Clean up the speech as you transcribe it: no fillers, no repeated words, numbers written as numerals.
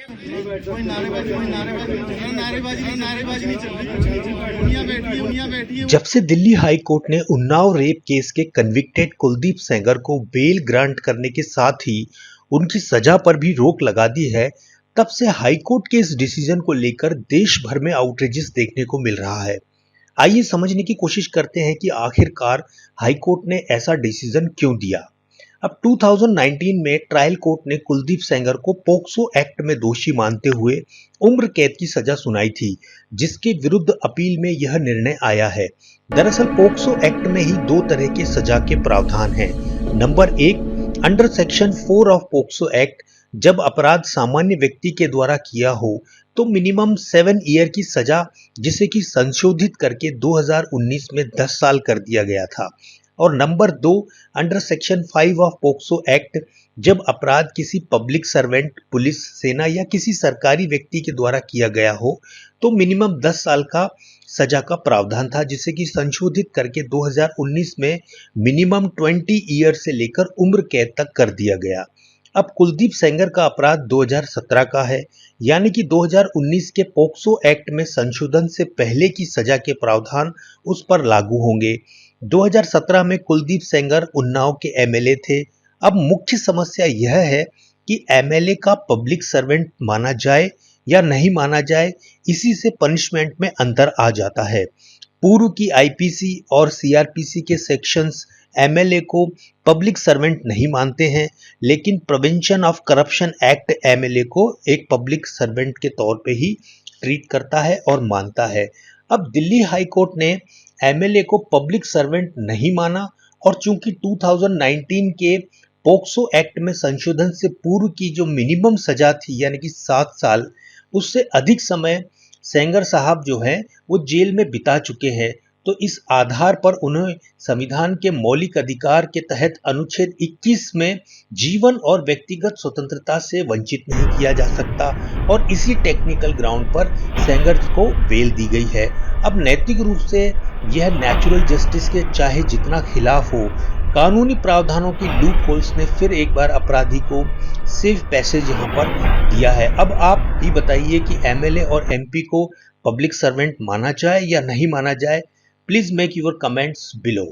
कोई नारेबाजी नहीं चल रही। दुनिया बैठी है। जब से दिल्ली हाई कोर्ट ने उन्नाव रेप केस के कन्विक्टेड कुलदीप सेंगर को बेल ग्रांट करने के साथ ही उनकी सजा पर भी रोक लगा दी है, तब से हाई कोर्ट के इस डिसीजन को लेकर देश भर में आउटरीचेस देखने को मिल रहा है। आइए समझने की कोशिश करते हैं कि आखिरकार हाई कोर्ट ने ऐसा डिसीजन क्यों दिया। अब 2019 में ट्रायल कोर्ट ने कुलदीप सेंगर को पोक्सो एक्ट में दोषी मानते हुए उम्र कैद की सजा सुनाई थी, जिसके विरुद्ध अपील में यह निर्णय आया है। दरअसल पोक्सो एक्ट में ही दो तरह के सजा के प्रावधान हैं। Number 1, under section 4 of POCSO act, जब अपराध सामान्य व्यक्ति के द्वारा किया हो तो मिनिमम 7 ईयर की सजा, जिसे कि संशोधित करके 2019 में 10 साल कर दिया गया था। और number 2, under section 5 of POCSO act, जब अपराध किसी पब्लिक सर्वेंट, पुलिस, सेना या किसी सरकारी व्यक्ति के द्वारा किया गया हो तो मिनिमम 10 साल का सजा का प्रावधान था, जिसे कि संशोधित करके 2019 में मिनिमम 20 ईयर से लेकर उम्र कैद तक कर दिया गया। अब कुलदीप सेंगर का अपराध 2017 का है, यानी कि 2019 के पोक्सो एक्ट में संशोधन से पहले की सजा के प्रावधान उस पर लागू होंगे। 2017 में कुलदीप सेंगर उन्नाव के एमएलए थे। अब मुख्य समस्या यह है कि एमएलए का पब्लिक सर्वेंट माना जाए या नहीं माना जाए, इसी से पनिशमेंट में अंतर आ जाता है। पूर्व की आईपीसी और सीआरपीसी के सेक्शंस एमएलए को पब्लिक सर्वेंट नहीं मानते हैं, लेकिन prevention of corruption act MLA को एक पब्लिक सर्वेंट के तौर पे ही ट्रीट करता है और मानता है। अब दिल्ली हाई कोर्ट ने एमएलए को पब्लिक सर्वेंट नहीं माना, और चूंकि 2019 के पोक्सो एक्ट में संशोधन से पूर्व की जो मिनिमम सजा थी यानी कि 7 साल, उससे अधिक समय सेंगर साहब जो हैं वो जेल में बिता चुके हैं, तो इस आधार पर उन्हें संविधान के मौलिक अधिकार के तहत अनुच्छेद 21 में जीवन और व्यक्तिगत स्वतंत्रता से वंचित नहीं किया जा सकता, और इसी टेक्निकल ग्राउंड पर सेंगर को बेल दी गई है। अब नैतिक रूप से यह नेचुरल जस्टिस के चाहे जितना खिलाफ हो, कानूनी प्रावधानों की लूप होल्स ने फिर एक बार अपराधी को सेफ पैसेज यहाँ पर दिया है। अब आप ही बताइए कि एमएलए और एमपी को पब्लिक सर्वेंट माना जाए या नहीं माना जाए। Please make your comments below.